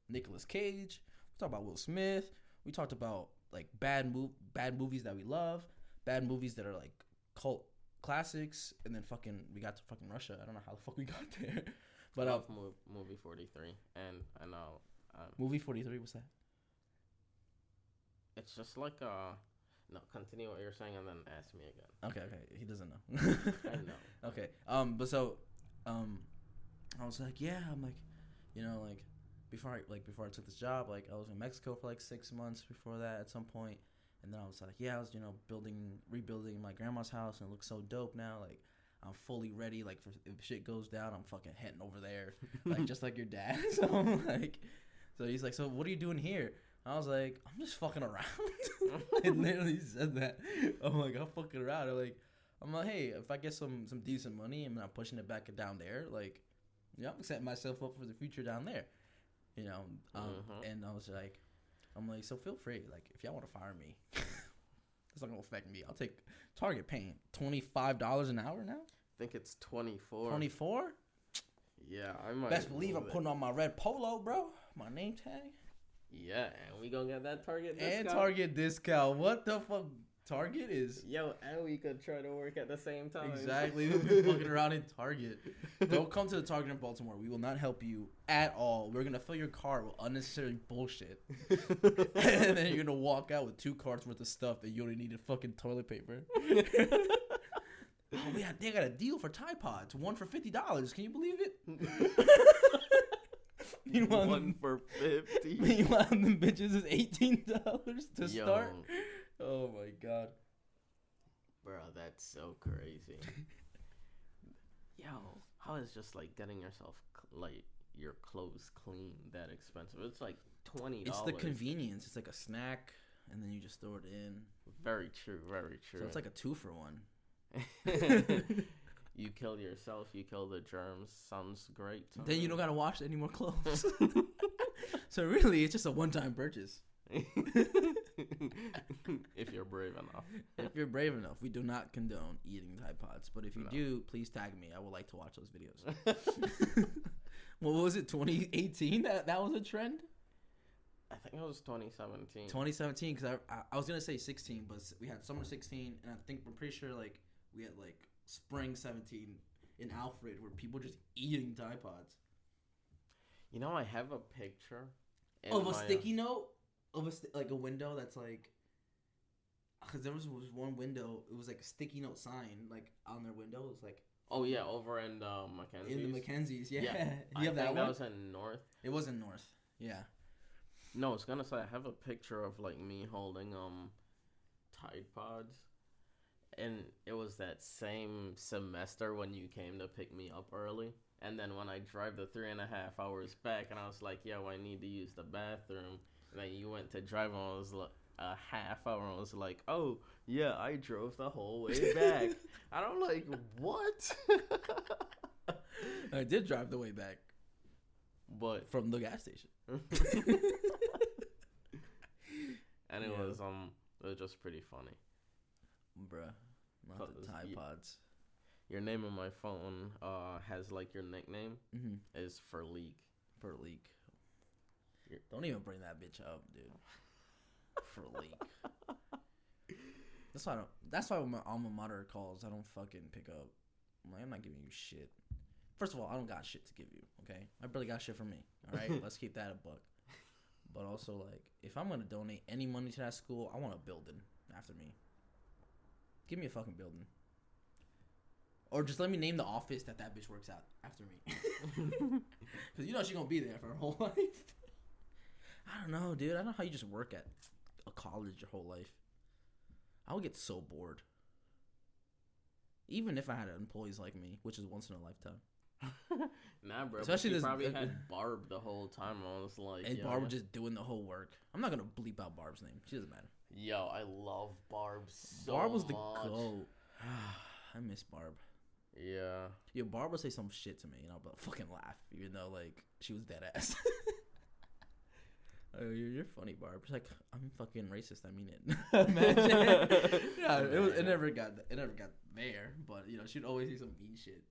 Nicolas Cage. We talked about Will Smith. We talked about like bad movies that we love, bad movies that are like cult classics, and then fucking we got to fucking Russia. I don't know how the fuck we got there. But
I love movie 43, and I know.
Movie 43, what's that?
It's just like no, continue what you're saying and then ask me again.
Okay, he doesn't know.
I know.
Okay, but so, I was like, yeah, I'm like, you know, like, before I took this job, like, I was in Mexico for like 6 months before that at some point, and then I was like, yeah, I was, you know, rebuilding my grandma's house, and it looks so dope now, like, I'm fully ready, like, if shit goes down, I'm fucking heading over there, like, just like your dad. So I'm like, so he's like, so what are you doing here? I was like, I'm just fucking around. I literally said that. I'm like, I'm fucking around. I'm like, hey, if I get some decent money and I'm not pushing it back down there, like, you know, I'm setting myself up for the future down there, you know. And I was like, I'm like, so feel free, like, if y'all want to fire me, it's not gonna affect me. I'll take Target paying $25 an hour now.
I think it's 24.
24?
Yeah, I might.
Best believe I'm putting on my red polo, bro. My name tag.
Yeah, and we gonna get that Target discount.
And Target discount. What the fuck? Target is.
Yo, and we could try to work at the same time.
Exactly. We'll be fucking around in Target. Don't come to the Target in Baltimore. We will not help you at all. We're gonna fill your car with unnecessary bullshit, and then you're gonna walk out with 2 carts worth of stuff that you only needed fucking toilet paper. Oh, they got a deal for Tide Pods. 1 for $50. Can you believe it? Meanwhile,
1 for $50.
Meanwhile, the bitches is $18 to start. Oh my god,
bro, that's so crazy. Yo, how is just like getting yourself like your clothes clean that expensive? It's like $20.
It's the convenience. It's like a snack, and then you just throw it in.
Very true. Very true.
So it's like a 2-for-1.
You kill yourself, you kill the germs. Sounds great.
Then you don't gotta wash any more clothes. So really, it's just a one-time purchase.
If you're brave enough.
If you're brave enough. We do not condone eating Tide Pods, but if you do, please tag me. I would like to watch those videos. What was it? 2018? That was a trend.
I think it was 2017.
2017, because I was gonna say 16, but we had summer 16, and I'm pretty sure like we had like spring 17 in Alfred, where people just eating Tide Pods.
You know, I have a picture
of a sticky note of like a window that's like, because there was one window, it was like a sticky note sign like on their window. It was like,
oh yeah, over in Mackenzie's.
In the Mackenzie's, yeah.
Yeah.
You have that one?
That was in North.
It was in North, yeah.
No, I was gonna say I have a picture of like me holding Tide Pods, and it was that same semester when you came to pick me up early, and then when I drive the 3.5 hours back, and I was like, yo, I need to use the bathroom, and then you went to drive, and I was like a half hour, and I was like, oh yeah, I drove the whole way back. And I'm like, what?
I did drive the way back,
but
from the gas station.
And it was just pretty funny.
Bruh, not the Tide Pods.
Your name on my phone has like your nickname is Fraleek.
Fraleek. Don't even bring that bitch up, dude. Fraleek. That's why when my alma mater calls, I don't fucking pick up. I'm like, I'm not giving you shit. First of all, I don't got shit to give you, okay? I barely got shit from me, all right? Let's keep that a buck. But also, like, if I'm going to donate any money to that school, I want a building after me. Give me a fucking building. Or just let me name the office that bitch works at after me. Because you know she's going to be there for her whole life. I don't know, dude. I don't know how you just work at a college your whole life. I would get so bored. Even if I had employees like me, which is once in a lifetime.
Nah, bro. Especially this. Probably had Barb the whole time. I was like,
and Barb was just doing the whole work. I'm not gonna bleep out Barb's name. She doesn't matter.
Yo, I love Barb so
Barb was the
much.
GOAT. I miss Barb.
Yeah.
Yo, Barb would say some shit to me, and I'll fucking laugh, even though like she was dead ass. Oh, you're funny, Barb. She's like, I'm fucking racist. I mean it. Imagine. Yeah, it never got there, but you know she'd always say some mean shit.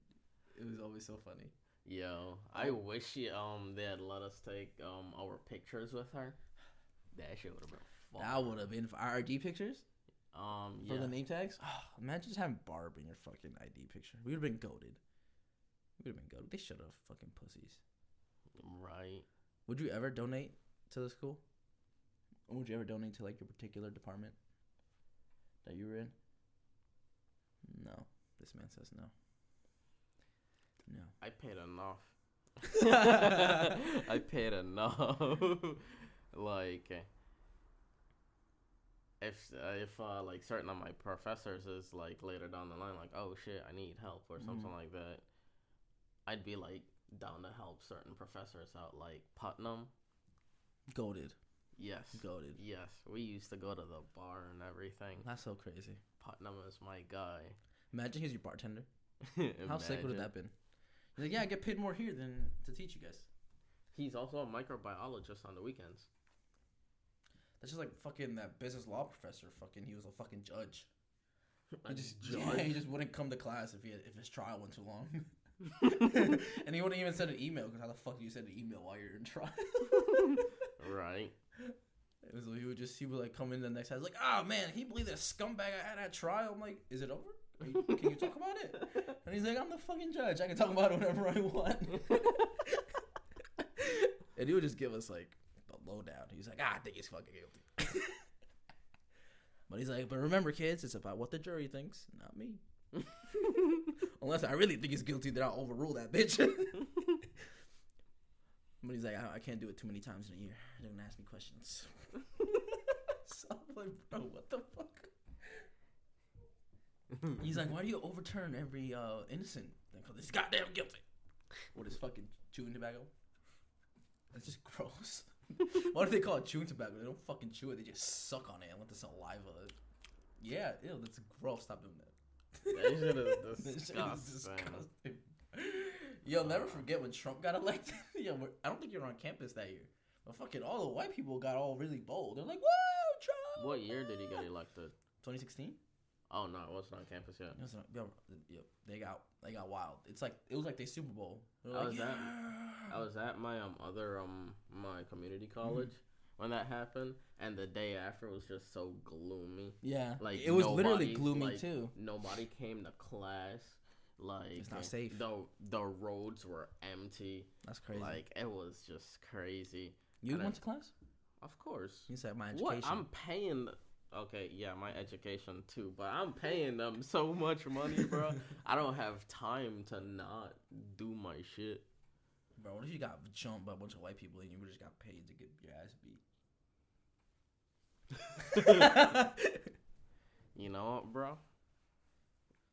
It was always so funny.
Yo, I wish they had let us take our pictures with her. That shit would have been fun.
That would have been for our ID pictures.
For
the name tags. Oh, imagine just having Barb in your fucking ID picture. We would have been goated. They should have, fucking pussies.
Right.
Would you ever donate to the school? Or would you ever donate to like your particular department that you were in? No. This man says no. No.
I paid enough. I paid enough. Like, if like certain of my professors is like later down the line, like, oh shit, I need help or something like that, I'd be like down to help certain professors out, like Putnam.
Goated.
Yes.
Goated.
Yes. We used to go to the bar and everything.
That's so crazy.
Putnam is my guy.
Imagine he's your bartender. How sick would have that been? He's like, yeah, I get paid more here than to teach you guys.
He's also a microbiologist on the weekends.
That's just like fucking that business law professor. Fucking, he was a fucking judge. He just wouldn't come to class if his trial went too long. And he wouldn't even send an email, because how the fuck do you send an email while you're in trial?
Right.
He would like come in the next house like, oh man, can you believe that scumbag I had at trial? I'm like, is it over? Can you talk about it? And he's like, I'm the fucking judge. I can talk about it whenever I want. And he would just give us like the lowdown. He's like, I think he's fucking guilty. But he's like, but remember, kids, it's about what the jury thinks, not me. Unless I really think he's guilty, then I'll overrule that bitch. But he's like, I can't do it too many times in a year. They're gonna ask me questions. So I'm like, bro, what the fuck? He's like, why do you overturn every innocent thing? Because he's goddamn guilty. With his fucking chewing tobacco. That's just gross. Why do they call it chewing tobacco? They don't fucking chew it. They just suck on it and let the saliva. Yeah, ew, that's gross. Stop doing that.
That shit is disgusting.
You'll never forget when Trump got elected. Yo, I don't think you were on campus that year. But fucking all the white people got all really bold. They're like, whoa, Trump!
What year did he get elected?
2016?
Oh, no, it wasn't on campus yet.
They got wild. It was like the Super Bowl.
I was at my my community college when that happened, and the day after was just so gloomy.
Yeah, like it was literally gloomy too.
Nobody came to class. Like,
it's not safe.
The roads were empty.
That's crazy.
Like, it was just crazy.
You went to class?
Of course.
You said my education.
What? I'm paying. Okay, yeah, my education too, but I'm paying them so much money, bro. I don't have time to not do my shit.
Bro, what if you got jumped by a bunch of white people and you just got paid to get your ass beat?
You know what, bro?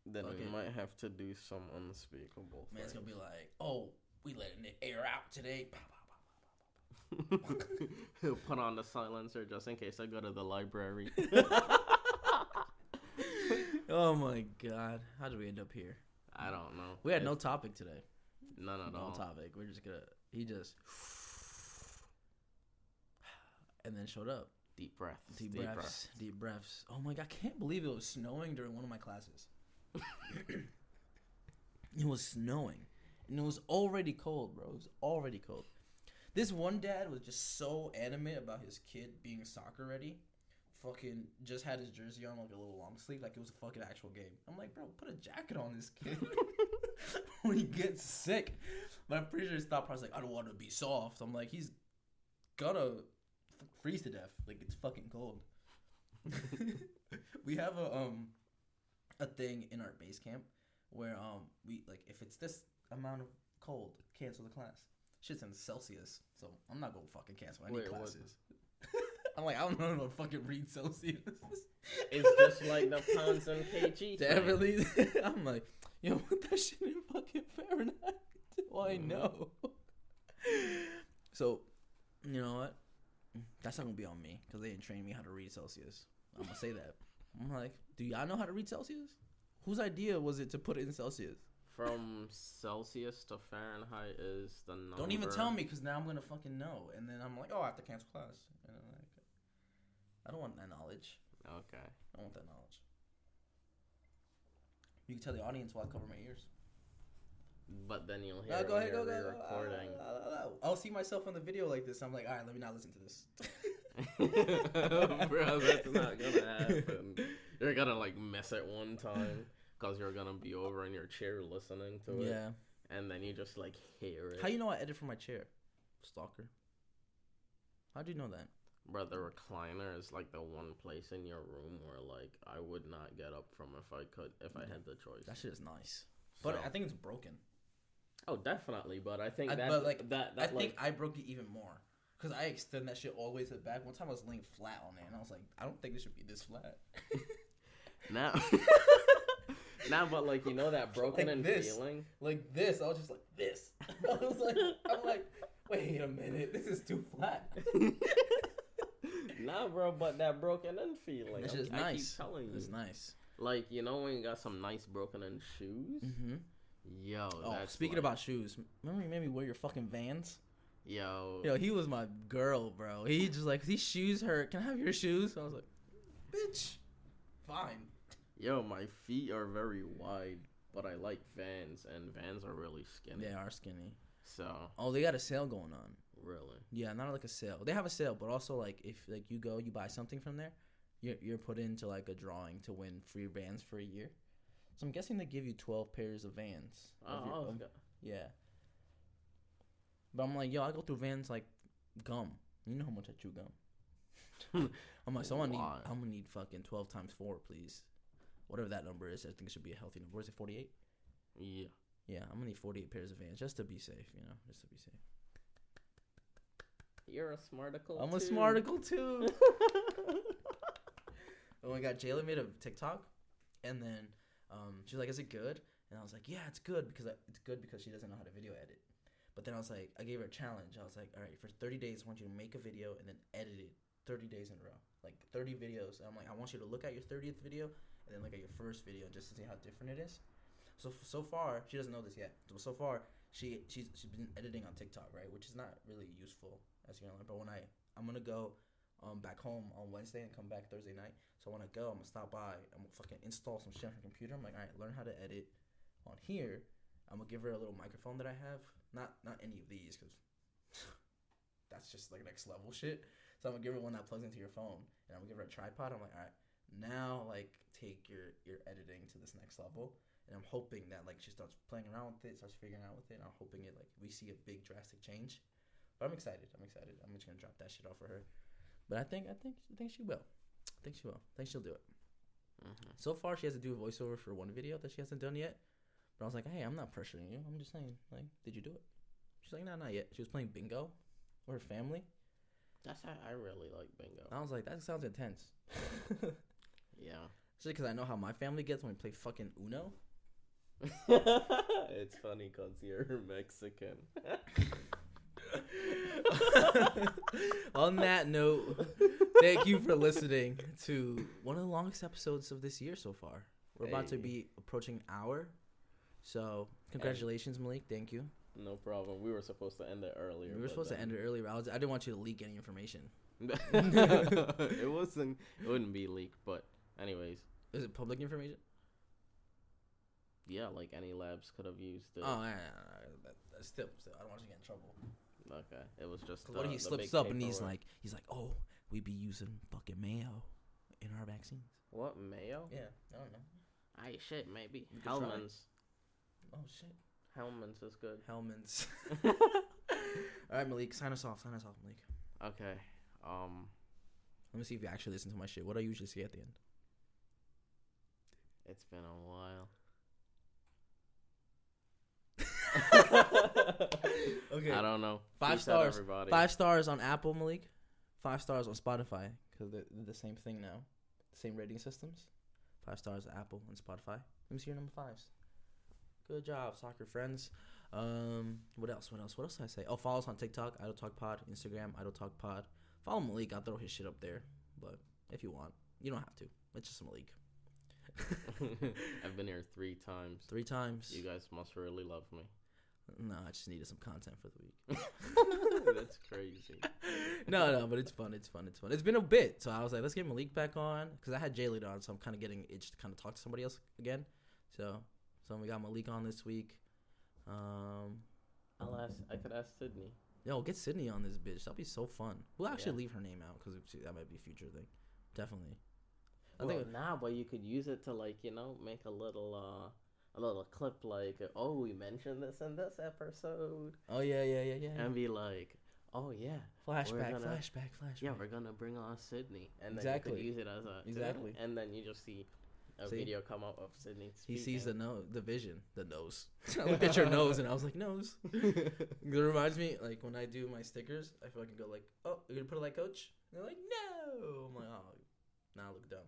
Then we might have to do some unspeakable
Man, it's gonna be like, oh, we letting the air out today.
Put on the silencer just in case I go to the library.
Oh my god. How did we end up here?
I don't know.
We had no topic today.
No
topic. We're just gonna... He just... And then showed up.
Deep breaths.
Deep breaths. Oh my god, I can't believe it was snowing during one of my classes. It was snowing. And it was already cold, bro. It was already cold. This one dad was just so animate about his kid being soccer ready fucking just had his jersey on like a little long sleeve, like it was a fucking actual game. I'm like, bro, put a jacket on this kid when he gets sick. But I'm pretty sure his thought process like, I don't want to be soft. I'm like, he's gonna freeze to death. Like it's fucking cold. We have a thing in our base camp where we like if it's this amount of cold, cancel the class. Shit's in Celsius, so I'm not gonna fucking cancel any classes. I'm like, I don't know how to fucking read Celsius.
It's just like the pounds and kg.
Definitely. I'm like, yo, put that shit in fucking Fahrenheit. Well, I know. So, you know what? That's not gonna be on me because they didn't train me how to read Celsius. I'm gonna say that. I'm like, do y'all know how to read Celsius? Whose idea was it to put it in Celsius?
From Celsius to Fahrenheit is the number.
Don't even tell me because now I'm gonna fucking know, and then I'm like, oh, I have to cancel class. And I'm like, I don't want that knowledge.
Okay.
I don't want that knowledge. You can tell the audience while I cover my ears.
But then you'll hear
go ahead, go.
recording.
I'll see myself on the video like this. I'm like, all right, let me not listen to this.
Bro, that's not gonna happen. You're gonna like miss it one time because you're gonna be over in your chair listening to it.
Yeah.
And then you just like hear it.
How you know I edit from my chair? Stalker. How'd you know that?
Bro, the recliner is like the one place in your room where like I would not get up from if I had the choice.
That shit is nice. But
So,
I think it's broken.
oh, definitely. But I think
I think I broke it even more. Because I extend that shit all the way to the back. One time I was laying flat on it, and I was like, I don't think it should be this flat.
now, but like, you know that broken
like
in
this.
feeling?
Like this. I was just like, this. I'm like, wait a minute. This is too flat.
Nah, bro, but that broken in feeling.
It's just nice.
I keep telling you.
It's nice.
Like, you know when you got some nice broken in shoes?
Mm-hmm.
Yo, that's
speaking about shoes, remember you made me wear your fucking Vans?
Yo,
he was my girl, bro. He just like, these shoes hurt. Can I have your shoes? I was like, bitch, fine.
Yo, my feet are very wide, but I like Vans, and Vans are really skinny.
They are skinny.
So.
Oh, they got a sale going on.
Really?
Yeah, not like a sale. They have a sale, but also like if like you buy something from there, you're put into like a drawing to win free Vans for a year. So I'm guessing they give you 12 pairs of Vans. Yeah. But I'm like, yo, I go through Vans like gum. You know how much I chew gum. I'm like, so I'm gonna need fucking 12 times 4, please. Whatever that number is, I think it should be a healthy number. Is it 48?
Yeah.
Yeah, I'm gonna need 48 pairs of Vans just to be safe, just to be safe.
You're a smarticle.
I'm a smarticle too. Oh my god, Jayla made a TikTok, and then she was like, "Is it good?" And I was like, "Yeah, it's good because she doesn't know how to video edit." But then I was like, I gave her a challenge. I was like, "All right, for 30 days, I want you to make a video and then edit it 30 days in a row, like 30 videos." And I'm like, I want you to look at your 30th video and then look at your first video just to see how different it is. So far, she doesn't know this yet. So far, she's been editing on TikTok, right, which is not really useful as you're gonna learn. But when I'm gonna go back home on Wednesday and come back Thursday night. So when I go, I'm gonna stop by. I'm gonna fucking install some shit on her computer. I'm like, all right, learn how to edit on here. I'm gonna give her a little microphone that I have. Not any of these, because that's just like next level shit. So I'm gonna give her one that plugs into your phone, and I'm gonna give her a tripod. I'm like, all right, now like take your editing to this next level. And I'm hoping that like she starts playing around with it, starts figuring out with it. And I'm hoping it like we see a big drastic change. But I'm excited. I'm just gonna drop that shit off for her. But I think she will. I think she'll do it. Mm-hmm. So far, she has to do a voiceover for one video that she hasn't done yet. But I was like, hey, I'm not pressuring you. I'm just saying, like, did you do it? She's like, no, not yet. She was playing bingo with her family.
That's how I really like bingo.
I was like, that sounds intense.
Yeah.
Especially because I know how my family gets when we play fucking Uno.
It's funny because you're Mexican.
On that note, thank you for listening to one of the longest episodes of this year so far. We're about to be approaching an hour. So, congratulations, Mhaleek. Thank you.
No problem. We were supposed to end it earlier.
We were supposed to end it earlier. I didn't want you to leak any information.
It wouldn't be leaked, but anyways.
Is it public information?
Yeah, like any labs could have used it.
Oh, yeah. Still, I don't want you to get in trouble.
Okay, it was just
what if he slips up and he's like, oh, we be using fucking mayo. in our vaccines.
What, mayo?
Yeah, I don't know.
Shit, maybe. Hellman's.
Oh, shit.
Hellman's is good.
Hellman's. All right, Mhaleek, sign us off, Mhaleek.
Okay.
Let me see if you actually listen to my shit. What do I usually say at the end?
It's been a while.
Okay.
I don't know.
5 stars. Everybody. 5 stars on Apple, Mhaleek. 5 stars on Spotify because they're the same thing now. Same rating systems. 5 stars on Apple and Spotify. Let me see your number 5s. Good job, soccer friends. What else? What else did I say? Oh, follow us on TikTok, Idle Talk Pod. Instagram, Idle Talk Pod. Follow Mhaleek. I'll throw his shit up there. But if you want, you don't have to. It's just Mhaleek.
I've been here 3 times.
3 times.
You guys must really love me.
No, I just needed some content for the week.
That's crazy.
No, but it's fun. It's been a bit, so I was like, let's get Mhaleek back on because I had Jaylee on, so I'm kind of getting itched to kind of talk to somebody else again. So we got Mhaleek on this week.
I could ask Sydney.
Yo, get Sydney on this bitch. That'll be so fun. We'll actually leave her name out because that might be a future thing. Definitely.
But you could use it to make a little clip we mentioned this in this episode.
Oh yeah.
And be like, oh yeah,
flashback.
Yeah, we're gonna bring on Sydney, and then you could use it as a and then you just see a video come out of Sydney speaking.
He sees the vision, the nose. I looked at your nose and I was like, nose. It reminds me when I do my stickers, I feel like I can go oh, you're gonna put it like Coach? And they're like, no. I'm like, oh, now I look dumb.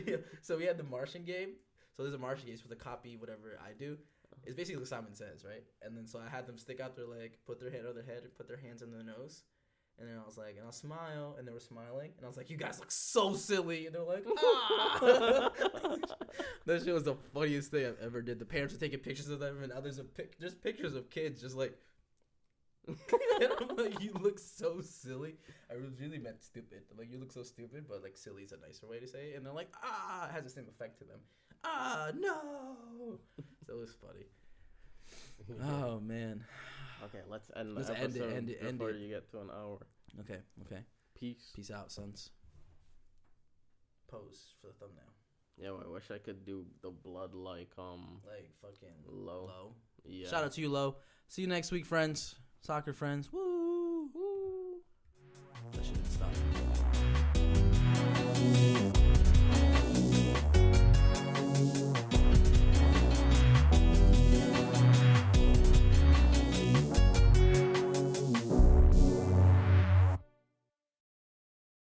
Yeah. So we had the Martian game. So there's a Martian game with a copy whatever I do. It's basically what Simon Says, right? And then so I had them stick out their leg, put their head on their head, and put their hands on their nose. And then I was like, and I'll smile, and they were smiling, and I was like, you guys look so silly, and they're like, ah. That shit was the funniest thing I've ever did. The parents were taking pictures of them, and now there's just pictures of kids just like, and I'm like, you look so silly. I really meant stupid. I'm like, you look so stupid, but silly is a nicer way to say it. And they're like, ah, it has the same effect to them. Ah, no. So it was funny. Oh man.
Okay, let's end the episode before you get to an hour.
Okay.
Peace
out, sons. Pose for the thumbnail.
Yeah, I wish I could do the blood
fucking
low.
Yeah. Shout out to you, Low. See you next week, friends. Soccer friends. Woo.